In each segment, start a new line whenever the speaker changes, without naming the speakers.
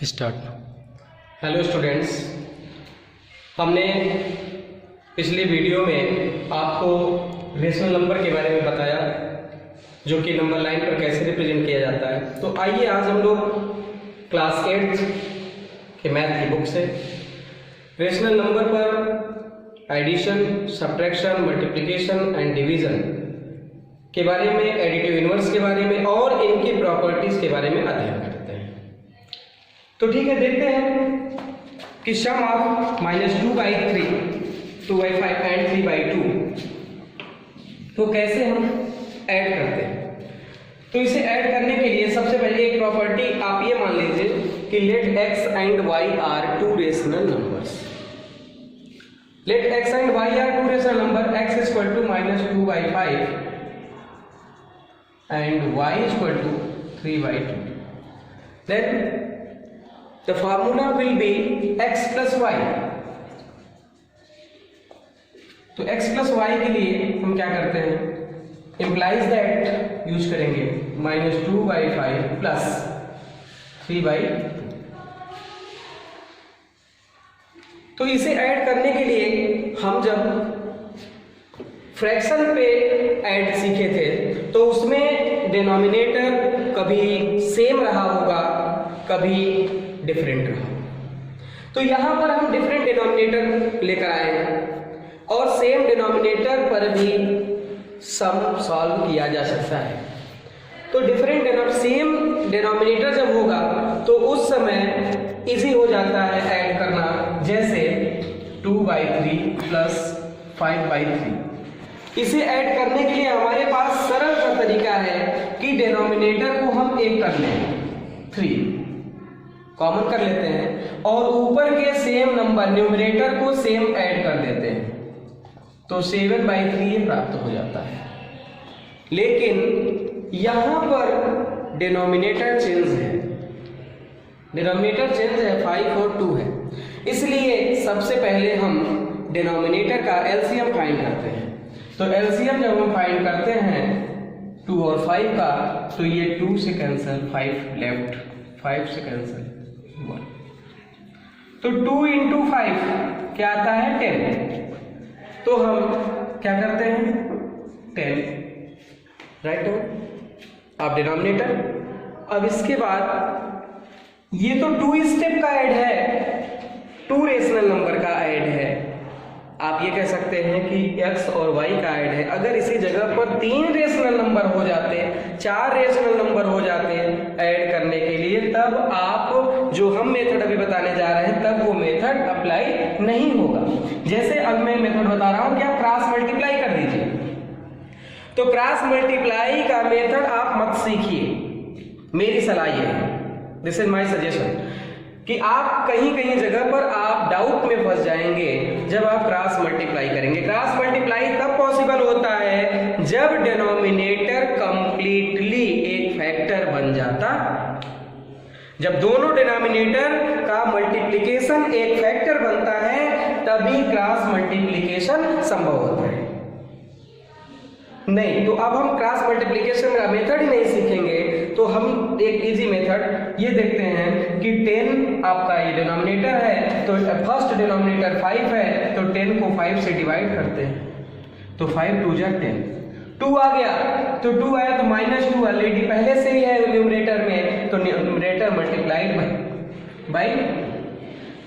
Start.
Hello students, हमने पिछली video में आपको रेशनल नंबर के बारे में बताया जो कि नंबर लाइन पर कैसे रिप्रेजेंट किया जाता है। तो आइए आज हम लोग क्लास 8 के मैथ की बुक से रेशनल नंबर पर addition, subtraction, multiplication and division के बारे में, एडिटिव इनवर्स के बारे में और इनकी प्रॉपर्टीज़ के बारे में अध्ययन करते हैं। तो ठीक है, देखते हैं कि सम ऑफ -2/3, 2/5 एंड 3/2 तो कैसे हम ऐड करते हैं। तो इसे ऐड करने के लिए सबसे पहले एक प्रॉपर्टी आप ये मान लीजिए कि let x and y are two rational numbers. Let x and y are two rational number, x is equal to -2/5 and y is equal to 3/2. Then the formula will be x plus y. तो x plus y के लिए हम क्या करते हैं, implies that use करेंगे -2/5 plus 3/2। तो इसे ऐड करने के लिए हम जब फ्रैक्शन पे ऐड सीखे थे तो उसमें डिनोमिनेटर कभी सेम रहा होगा, कभी डिफरेंट रहा। तो यहां पर हम डिफरेंट डिनोमिनेटर लेकर आए हैं और सेम डिनोमिनेटर पर भी सम सॉल्व किया जा सकता है। तो सेम डिनोमिनेटर जब होगा तो उस समय इजी हो जाता है ऐड करना, जैसे 2/3 प्लस 5/3। इसे ऐड करने के लिए हमारे पास सरल सा तरीका है कि डिनोमिनेटर को हम एक कर लें, 3 कॉमन कर लेते हैं और ऊपर के सेम नंबर न्यूमरेटर को सेम ऐड कर देते हैं, तो 7/3 प्राप्त हो जाता है। लेकिन यहां पर डिनोमिनेटर चेंज है, डिनोमिनेटर चेंज है, 5 और 2 है। इसलिए सबसे पहले हम डिनोमिनेटर का एलसीएम फाइंड करते हैं। तो एलसीएम जब हम फाइंड करते हैं 2 और 5 का, तो ये 2 से कैंसिल, 5 लेफ्ट, 5 से कैंसिल 1। तो 2 इंटू 5 क्या आता है, 10। तो हम क्या करते हैं, 10 राइट हो आप डिनोमिनेटर। अब इसके बाद ये तो 2 स्टेप का ऐड है, 2 रेशनल नंबर का ऐड है। आप ये कह सकते हैं कि x और y का ऐड है। अगर इसी जगह पर 3 रेशनल नंबर हो जाते, 4 रेशनल नंबर हो जाते ऐड करने के लिए, तब आप जो हम मेथड अभी बताने जा रहे हैं तब वो मेथड अप्लाई नहीं होगा। जैसे अब मैं मेथड बता रहा हूं कि आप क्रॉस मल्टीप्लाई कर दीजिए। तो क्रॉस मल्टीप्लाई का मेथड आप मत सीखिए, मेरी सलाह ये है, दिस इज माय सजेशन, कि आप कहीं कहीं जगह पर आप डाउट में फंस जाएंगे जब आप क्रॉस मल्टीप्लाई करेंगे। क्रॉस मल्टीप्लाई तब पॉसिबल होता है जब डिनोमिनेटर कंप्लीटली एक फैक्टर बन जाता। जब दोनों डिनोमिनेटर का मल्टीप्लिकेशन एक फैक्टर बनता है तभी क्रॉस मल्टीप्लिकेशन संभव होता है। नहीं तो अब हम क्रॉस मल्टीप्लिकेशन का मेथड ही नहीं सीखेंगे, तो हम एक इजी मेथड ये देखते हैं कि 10 आपका ये डिनोमिनेटर है, तो फर्स्ट डिनोमिनेटर 5 है, तो 10 को 5 से डिवाइड करते हैं, तो 5 2 जा 10, 2 आ गया, तो 2 आया तो -2 ऑलरेडी पहले से ही है न्यूमरेटर में, तो numerator multiplied by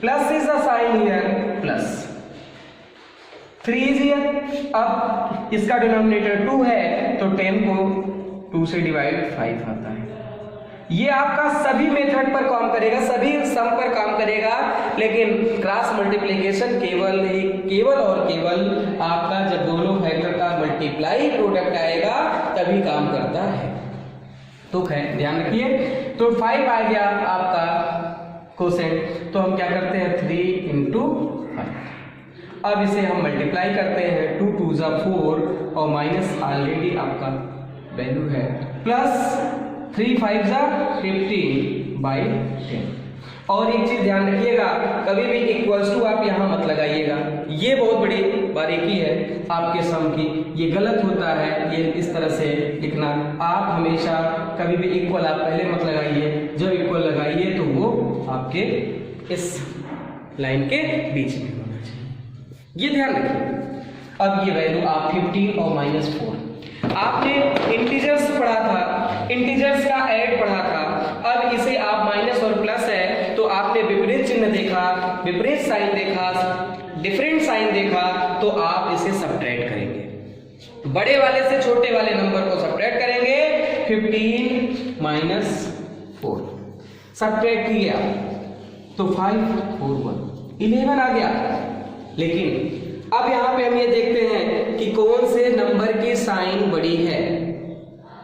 plus is the sign here, plus 3 is here. अब इसका डिनोमिनेटर 2 है तो 10 को 2 से डिवाइड 5 आता है। ये आपका सभी मेथड पर काम करेगा, सभी सम पर काम करेगा, लेकिन क्रॉस मल्टीप्लिकेशन केवल और केवल आपका जब दोनों फैक्टर का मल्टीप्लाई प्रोडक्ट आएगा तभी काम करता है। तो खैर ध्यान रखिए। तो 5 आ गया आपका कोसेंट, तो हम क्या करते हैं, 3 इंटू 5। अब इसे हम मल्टीप्लाई करते हैं, 2 2 जा 4 और माइनस ऑलरेडी आपका वैल्यू है, प्लस 3 5 जा 15/10। और एक चीज ध्यान रखिएगा, कभी भी इक्वल्स टू आप यहाँ मत लगाइएगा, ये बहुत बड़ी बारीकी है आपके सम की, ये गलत होता है ये इस तरह से लिखना। आप हमेशा कभी भी इक्वल आप पहले मत लगाइए, जब इक्वल लगाइए तो वो आपके इस लाइन के बीच में होना चाहिए, ये ध्यान रखिए। अब ये वैल्यू आप 15 और -4, आपने इंटीजर्स पढ़ा था, इंटीजर्स का ऐड पढ़ा था, अब इसे आप माइनस और प्लस है तो आपने विपरीत चिन्ह देखा, विपरीत साइन देखा, डिफरेंट साइन देखा, तो आप इसे सब्ट्रैक्ट करेंगे, बड़े वाले से छोटे वाले नंबर को सब्ट्रैक्ट करेंगे। 15 - 4 सब्ट्रैक्ट किया तो 5 4 1 11 आ गया। लेकिन अब यहां पे हम ये देखते हैं कि कौन से नंबर की साइन बड़ी है।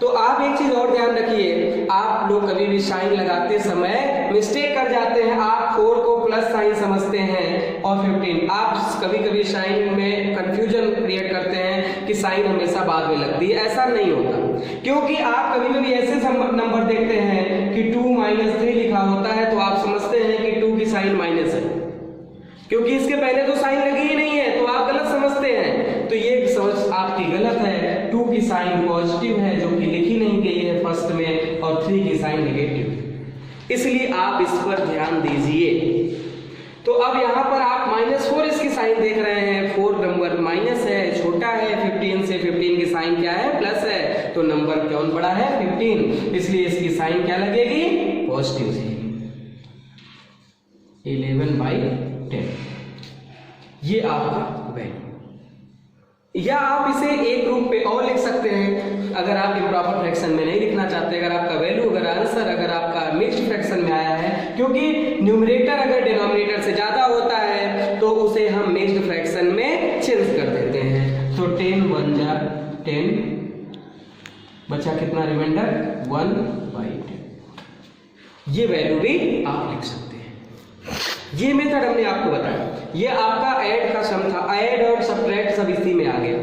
तो आप एक चीज और ध्यान रखिए, आप लोग कभी भी साइन लगाते समय मिस्टेक कर जाते हैं, आप 4 को प्लस साइन समझते हैं और 15, आप कभी कभी साइन में कंफ्यूजन क्रिएट करते हैं कि साइन हमेशा बाद में लगती है, ऐसा नहीं होता। क्योंकि आप कभी भी ऐसे नंबर देखते हैं कि 2 - 3 लिखा होता है तो आप समझते हैं कि 2 की साइन माइनस है, क्योंकि इसके पहले तो साइन लगी ही नहीं है, तो आप गलत समझते हैं। तो ये समझ आपकी गलत है, 2 की साइन पॉजिटिव है जो कि लिखी नहीं गई है फर्स्ट में, और 3 की साइन नेगेटिव, इसलिए आप इस पर ध्यान दीजिए। तो अब यहाँ पर आप -4 इसकी साइन देख रहे हैं, 4 नंबर माइनस है, छोटा है 15 से, 15 की साइन क्या है प्लस है, तो नंबर कौन बड़ा है 15, इसलिए इसकी साइन क्या लगेगी पॉजिटिव से 11/10, ये आपका वैल्यू। या आप इसे एक रूप पे और लिख सकते हैं, अगर आप इम्प्रॉपर फ्रैक्शन में नहीं लिखना चाहते, अगर आपका वैल्यू, अगर आंसर अगर आपका मिक्स्ड फ्रैक्शन में आया है, क्योंकि न्यूमरेटर अगर डिनोमिनेटर से ज्यादा होता है तो उसे हम मिक्स्ड फ्रैक्शन में चेंज कर देते हैं। तो 10 1 जा 10, बचा कितना रिमाइंडर 1/10, ये वैल्यू भी आप लिख सकते हैं। ये मेथड हमने आपको बताया, ये आपका ऐड का सम था, ऐड और सब्ट्रैक्ट सब इसी में आ गया,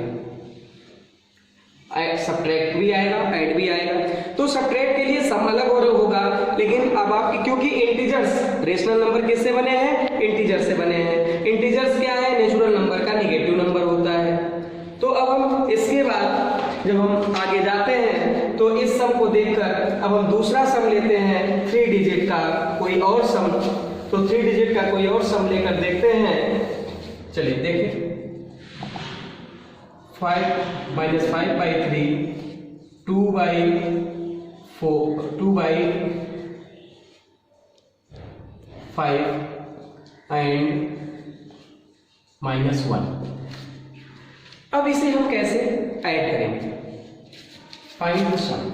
सब्ट्रैक्ट भी आएगा ऐड भी आएगा। तो सब्ट्रैक्ट के लिए सम अलग और होगा, लेकिन अब आपकी क्योंकि इंटीजर्स, रेशनल नंबर किससे बने हैं इंटीजर से बने हैं, इंटीजर्स क्या है नेचुरल नंबर का नेगेटिव नंबर होता है। तो अब हम इसके बाद जब हम आगे जाते हैं तो इस सम को देखकर अब हम दूसरा सम लेते हैं, 3 डिजिट का कोई और सम, तो 3 डिजिट का कोई और सम लेकर देखते हैं। चलिए देखिए, 5 - 5/3, 2/4, 2/5 एंड -1। अब इसे हम कैसे ऐड करेंगे, फाइंड द सम।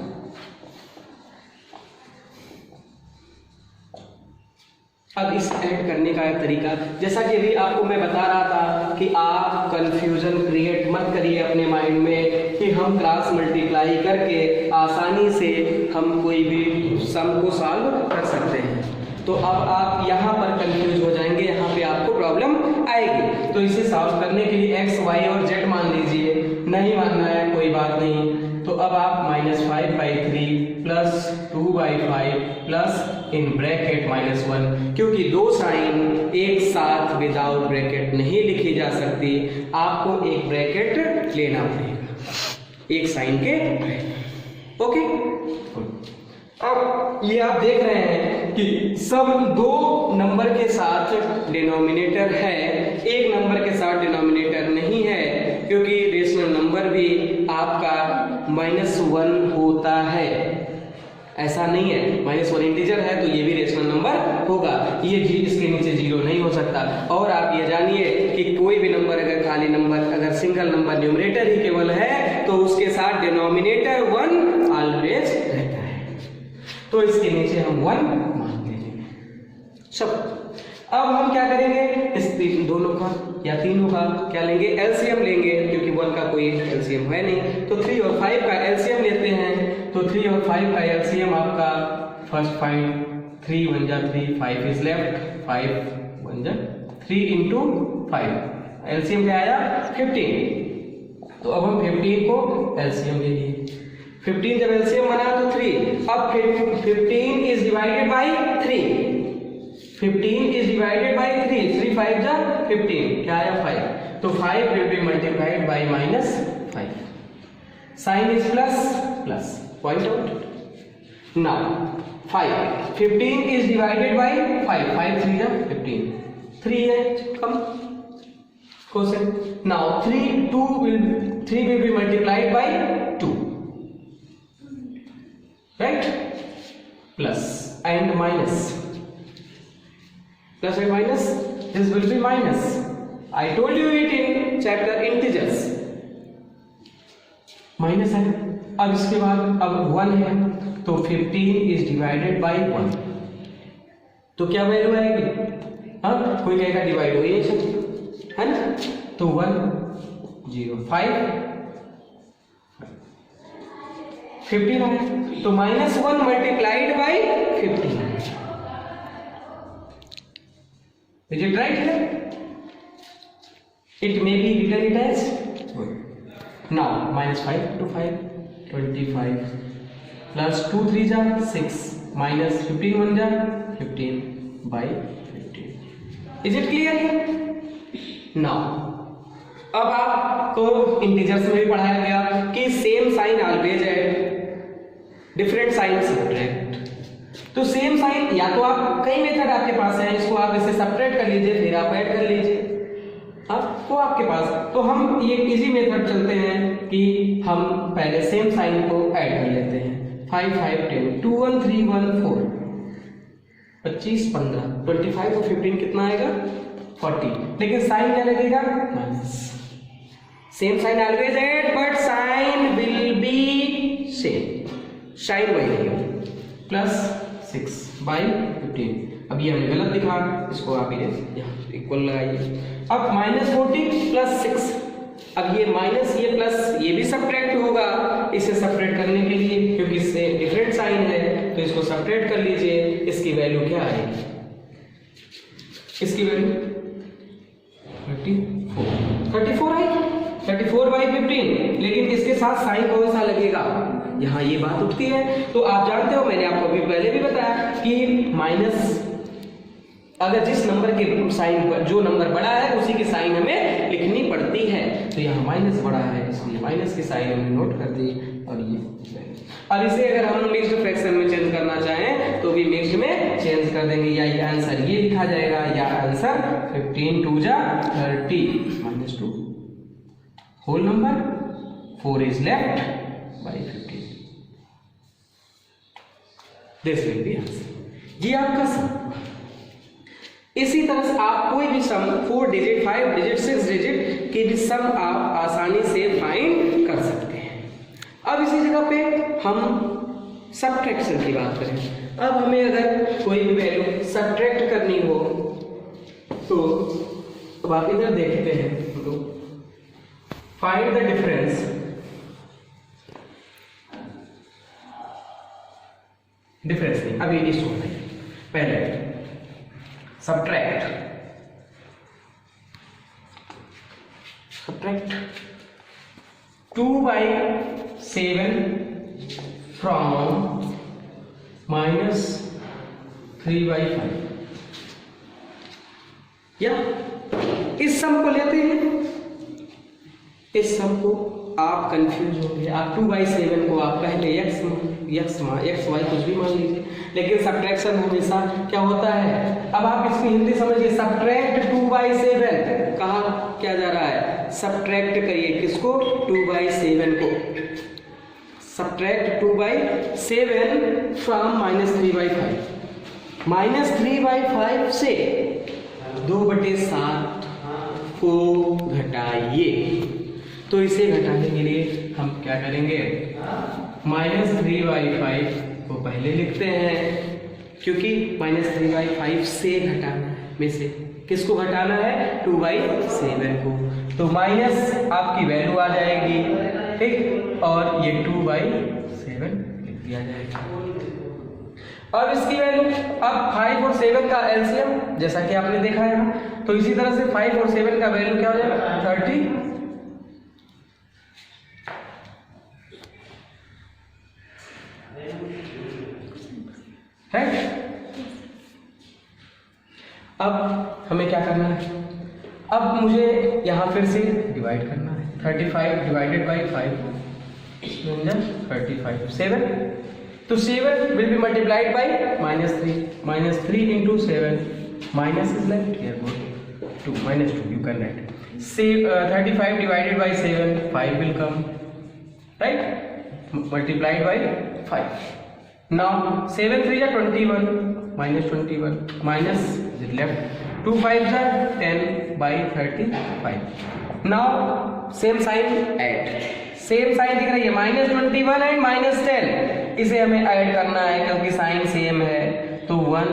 अब इस ऐड करने का तरीका, जैसा कि अभी आपको मैं बता रहा था कि आप कंफ्यूजन क्रिएट मत करिए अपने माइंड में कि हम क्रॉस मल्टीप्लाई करके आसानी से हम कोई भी सम को सॉल्व कर सकते हैं। तो अब आप यहाँ पर कंफ्यूज हो जाएंगे, यहाँ पे आपको प्रॉब्लम आएगी। तो इसे सॉल्व करने के लिए x, y और z मान लीजिए, नहीं मानना है कोई बात नहीं। तो अब आप -5/3 प्लस 2/5 प्लस इन ब्रैकेट -1, क्योंकि दो साइन एक साथ विदाउट ब्रैकेट नहीं लिखी जा सकती, आपको एक ब्रैकेट लेना पड़ेगा एक साइन के। ओके, अब ये आप देख रहे हैं कि सब दो नंबर के साथ डिनोमिनेटर है, एक नंबर के साथ डिनोमिनेटर नहीं है, क्योंकि रेशनल नंबर भी आपका -1 होता है, ऐसा नहीं है। -1 इंटीजर है तो ये भी रेशनल नंबर होगा, ये इसके नीचे 0 नहीं हो सकता। और आप ये जानिए कि कोई भी नंबर अगर खाली नंबर, अगर सिंगल नंबर न्यूमरेटर ही केवल है तो उसके साथ डिनोमिनेटर 1 ऑलवेज रहता है, तो इसके नीचे हम 1 मान लेंगे सब। अब हम क्या करेंगे, इस दोनों का या तीनों का क्या लेंगे, एलसीएम लेंगे, क्योंकि 1 का कोई एलसीएम है नहीं। तो 3 और 5 का एलसीएम लेते हैं। तो 3 और 5 का एलसीएम आपका फर्स्ट फाइंड, 3 1 जा 3, 5 इज लेफ्ट, 5 1 जा 3 into 5, एलसीएम क्या आया 15। तो अब हम 15 को एलसीएम ले लिए, 15 जब एलसीएम बना तो 3। अब 15 is divided by 3, 15 is divided by 3, 3 5 जा 15, क्या आया 5, तो 5 will be multiplied by -5, sign is plus plus, point out. Now 5 15 is divided by 5, 5 3 जा 15, 3 है कम question. Now 3 will be multiplied by 2, right, plus and minus, plus and minus, this will be minus, I told you it in chapter integers, minus है। अब इसके बाद अब 1 है तो 15 is divided by 1, तो क्या वैल्यू आएगी, हाँ कोई कहेगा डिवाइड हो ही नहीं सकती है ना, तो 1 0 5 15 है, तो -1 multiplied by 15, is it right? It may be written it as, now -5 to 5 25 plus 2 3 जा 6 माइनस 15 1 जा 15 by 15, is it clear? Now अब आपको इंटीजर्स में भी पढ़ाया गया कि सेम साइन ऑलवेज है, डिफरेंट साइन सब्ट्रैक्ट। तो सेम साइन या तो आप कई मेथड आपके पास है, इसको आप इसे सब्ट्रैक्ट कर लीजिए फिर आप ऐड कर लीजिए, वो आपके पास। तो हम ये इजी मेथड चलते हैं कि हम पहले सेम साइन को ऐड कर लेते हैं। 5 5 10 2 1 3 1 4 25 15 25 और 15 कितना आएगा 40, लेकिन साइन क्या लगेगा minus. Same sign always add but sign will be same, sign वही रहेगा, प्लस 6 बाई 15। अब ये हमने गलत लिखा, इसको आप यहाँ इक्वल लगाइए। अब -40 प्लस 6, अब ये माइनस ये प्लस ये भी सब्ट्रैक्ट होगा, इसे सब्ट्रैक्ट करने के लिए क्योंकि इससे डिफरेंट साइन है तो इसको सब्ट्रैक्ट कर लीजिए। इसकी वैल्यू क्या आएगी, इसकी वैल्यू 34 आई, 34 बाई 15, लेकिन इसके साथ साइन कौन सा लगेगा, यहाँ ये बात उठती है। तो आप जानते हो मैंने आपको अभी पहले भी बताया कि माइनस अगर जिस नंबर के साइन पर जो नंबर बड़ा है उसी की साइन हमें लिखनी पड़ती है, तो यहाँ माइनस बड़ा है इसलिए माइनस की साइन हमने नोट कर दी। और ये अब इसे अगर हम मिक्स्ड फ्रैक्शन में चेंज करना चाहें तो भी मिक्स्ड में चेंज कर देंगे, या ये आंसर ये लिखा जाएगा या आंसर 15 2 जा 30 -2 whole number 4 is left by 15, this will be answer. ये आपका सम। इसी तरह से आप कोई भी सम 4 डिजिट 5 डिजिट 6 डिजिट के भी सम आप आसानी से फाइंड कर सकते हैं। अब इसी जगह पे हम सब्ट्रैक्शन की बात करें। अब हमें अगर कोई भी वैल्यू सब्ट्रैक्ट करनी हो तो अब आप इधर देखते हैं तो फाइंड द डिफरेंस, डिफरेंस नहीं अभी इसको पहले सब्ट्रैक्ट 2/7 फ्रॉम -3/5, या इस सम को लेते हैं। इस सम को आप कंफ्यूज होंगे, आप 2/7 को आप पहले x y कुछ भी मान लीजिए, लेकिन सब्ट्रैक्शन हमेशा क्या होता है। अब आप इसकी हिंदी समझिए, सब्ट्रैक्ट 2/7 कहा क्या जा रहा है, सब्ट्रैक्ट करिए किसको 2/7 को, सब्ट्रैक्ट 2/7 फ्रॉम -3/5, -3/5 से 2/7 को घटाइए। तो इसे घटाने के लिए हम क्या करेंगे, -3/5 को पहले लिखते हैं क्योंकि -3/5 से घटाना है, में से किसको घटाना है 2/7 को, तो माइनस आपकी वैल्यू आ जाएगी, ठीक, और ये 2/7 लिख दिया जाएगा। अब इसकी वैल्यू, अब 5 और 7 का एलसीएम जैसा कि आपने देखा है, तो इसी तरह से 5 और 7 का वैल्यू क्या हो जाएगा 30, है अब हमें क्या करना है, अब मुझे यहाँ फिर से डिवाइड करना है। 35 डिवाइडेड बाई 5 35 7, तो 7 will be multiplied by -3 into 7 minus is left here, go 2 -2 you can write. 35 divided by 7 5 will come, right, multiplied by 5. Now 7 3 are 21 minus 21 minus is left, 2 5 are 10 by 35. Now same sign add, same sign दिख रही है -21 and -10, इसे हमें add करना है क्योंकि sign same है। तो 1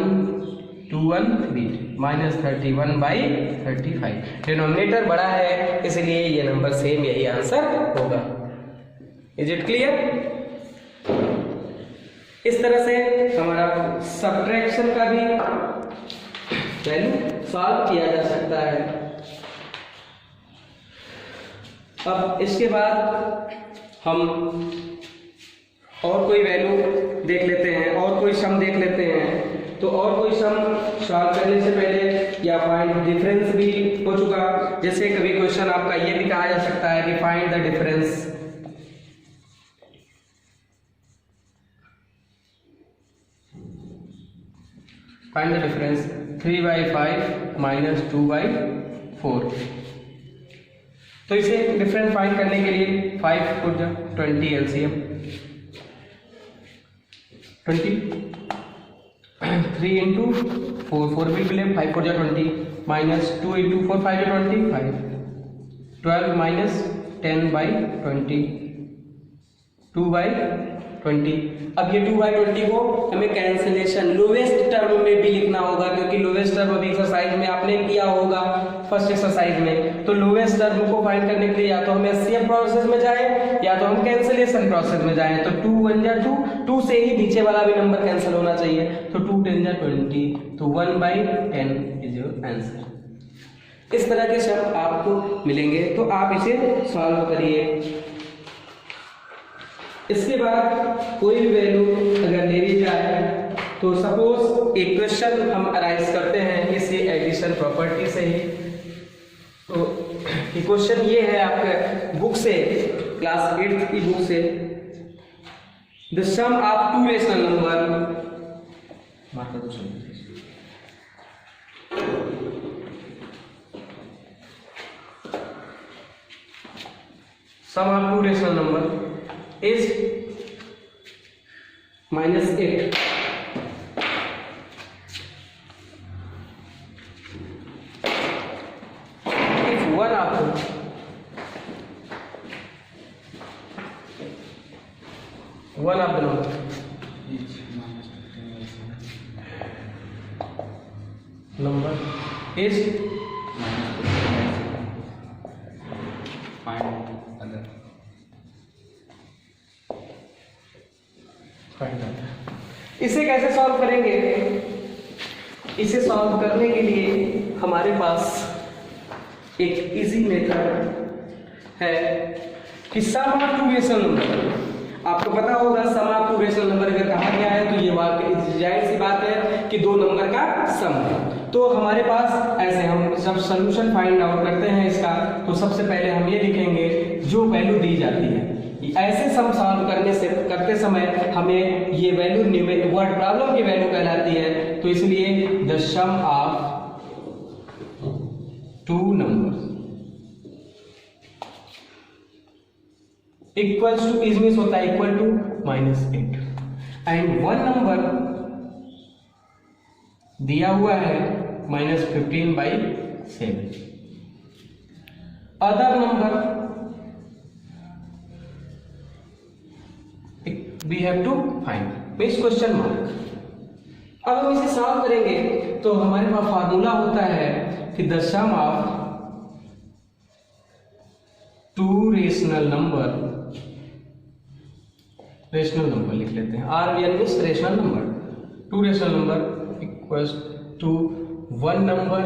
2 1 3 -31 बाई 35, डिनोमिनेटर बड़ा है इसलिए ये नंबर सेम, यही आंसर होगा। Is it clear? इस तरह से हमारा सब्ट्रैक्शन का भी वैल्यू सॉल्व किया जा सकता है। अब इसके बाद हम और कोई वैल्यू देख लेते हैं, और कोई सम देख लेते हैं। तो और कोई सम सॉल्व करने से पहले या फाइंड डिफरेंस भी हो चुका, जैसे कभी क्वेश्चन आपका ये भी कहा जा सकता है कि find the difference, find the difference 3/5 minus 2/4। तो इसे डिफरेंस फाइंड करने के लिए 5 put 20 LCM 20 3 into 4 will be left, 5 4 20 minus 2 into 4 5 25 12 minus 10 by 20 2 by 20। अब ये 2 by 20 को हमें कैंसिलेशन लोवेस्ट टर्म में भी लिखना होगा, क्योंकि लोवेस्ट टर्म अभी एक्सरसाइज में आपने किया होगा फर्स्ट एक्सरसाइज में। तो लोवेस्ट टर्म को फाइंड करने के लिए या तो हम एचसीएफ प्रोसेस में जाएं या तो हम कैंसिलेशन प्रोसेस में जाएं। तो 2 1 जा 2, 2 से ही नीचे वाला भी नंबर कैंसिल होना चाहिए। तो 2 10 जा 20, तो 1/10 इज योर आंसर। इस तरह के शब्द आपको मिलेंगे, तो आप इसे सॉल्व करिए। इसके बाद कोई भी वैल्यू अगर ले ली जाए, तो सपोज एक क्वेश्चन हम अराइज करते हैं इसी एडिशन प्रॉपर्टी से ही। तो क्वेश्चन ये है आपके बुक से, क्लास 8th की बुक से, the sum of 2 rational number, sum of 2 rational number is -8 if one of the number is इसे कैसे सॉल्व करेंगे? इसे सॉल्व करने के लिए हमारे पास एक इजी मेथड है कि सम ऑफ 2 रेशनल नंबर। आपको पता होगा सम ऑफ 2 रेशनल नंबर अगर कहा गया है तो ये जाहिर सी बात है कि 2 नंबर का सम है। तो हमारे पास ऐसे हम जब सोल्यूशन फाइंड आउट करते हैं इसका, तो सबसे पहले हम ये लिखेंगे जो वैल्यू दी जाती है। ऐसे सम सॉल्व करते समय हमें ये वैल्यू वर्ड प्रॉब्लम की वैल्यू कहलाती है। तो इसलिए the sum of 2 numbers equals to, इसमें होता है equal to -8 and one number दिया हुआ है -15/7। Other number we have to find, means question mark. अब हम इसे सॉल्व करेंगे तो हमारे पास फार्मूला होता है कि the sum of 2 rational number लिख लेते हैं, RVN means rational number, 2 rational number equals to 1 number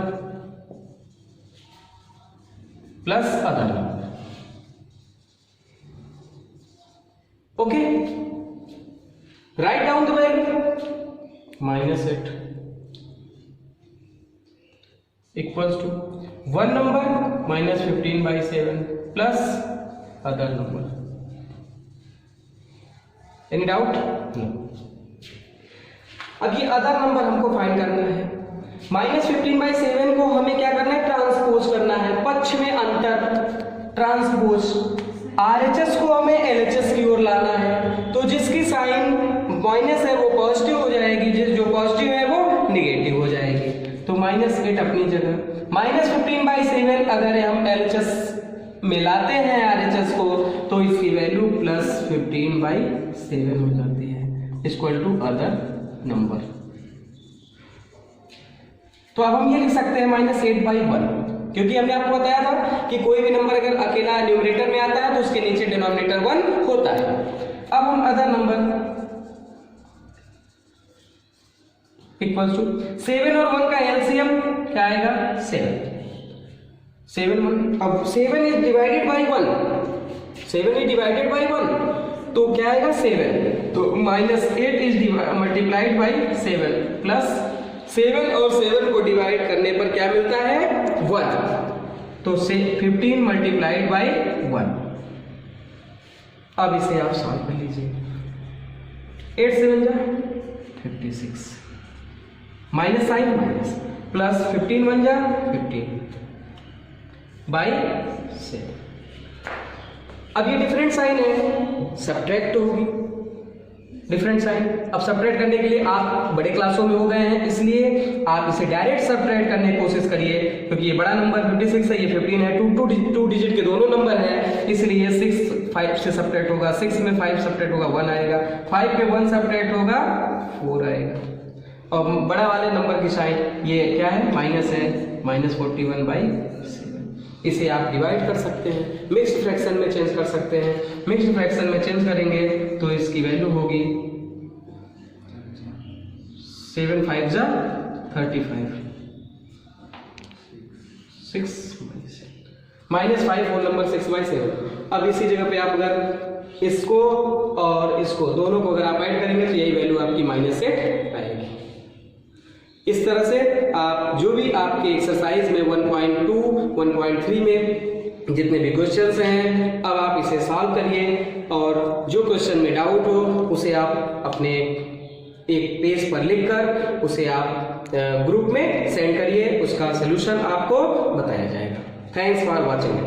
plus other number. Okay, write down the value -8 equals to 1 number minus 15/7 plus other number. Any doubt? No. अब ये other number हमको find करना है। Minus 15/7 को हमें क्या करना है, ट्रांसपोज करना है, पक्ष में अंतर, ट्रांसपोज। RHS को हमें LHS की ओर लाना है, तो जिसकी साइन माइनस है वो पॉजिटिव हो जाएगी, जो पॉजिटिव है वो निगेटिव हो जाएगी। तो -8 अपनी जगह। माइनस 15/7 अगर हम LHS में लाते हैं RHS को, तो इसकी वैल्यू प्लस 15/7 हो जाती है, इक्वल टू अदर नंबर। तो अब हम ये लिख सकते हैं -8/1, क्योंकि हमने आपको बताया था कि कोई भी नंबर अगर अकेला न्यूमरेटर में आता है तो उसके नीचे डिनोमिनेटर 1 होता है। अब हम अदर नंबर इक्वल्स टू 7 और 1 का एलसीएम क्या आएगा, 7 1। अब 7 is divided by 1, 7 is divided by 1, तो क्या आएगा 7। तो -8 इज मल्टीप्लाइड बाई 7 प्लस 7 और 7 को डिवाइड करने पर क्या मिलता है, 1, तो से 15 मल्टीप्लाइड बाई 1। अब इसे आप सॉल्व कर लीजिए। 8 7 जा 56, माइनस साइन माइनस, प्लस 15 1 जा 15 बाई 7। अब ये डिफरेंट साइन है, सब्ट्रैक्ट होगी डिफरेंट साइन। अब सब्ट्रैक्ट करने के लिए आप बड़े क्लासों में हो गए हैं, इसलिए आप इसे डायरेक्ट सब्ट्रैक्ट करने की कोशिश करिए, क्योंकि ये बड़ा नंबर 56 है, ये 15 है, टू डिजिट के दोनों नंबर हैं, इसलिए 6 5 से सब्ट्रैक्ट होगा, 6 में 5 सब्ट्रैक्ट होगा 1 आएगा, 5 पे 1 सब्ट्रैक्ट होगा 4 आएगा। और बड़ा वाले नंबर की साइन ये क्या है, माइनस है, -41/7। इसे आप डिवाइड कर सकते हैं, मिक्स्ड फ्रैक्शन में चेंज कर सकते हैं। मिक्स्ड फ्रैक्शन में चेंज करेंगे तो इसकी वैल्यू होगी 7 5 जा 35, 6 -5 होल नंबर 6/7। अब इसी जगह पे आप अगर इसको और इसको दोनों को अगर आप ऐड करेंगे तो यही वैल्यू आपकी -8 आएगी। इस तरह से आप जो भी आपके एक्सरसाइज में 1.2 1.3 में जितने भी क्वेश्चंस हैं, अब आप इसे सॉल्व करिए, और जो क्वेश्चन में डाउट हो उसे आप अपने एक पेज पर लिखकर उसे आप ग्रुप में सेंड करिए, उसका सलूशन आपको बताया जाएगा। Thanks for watching.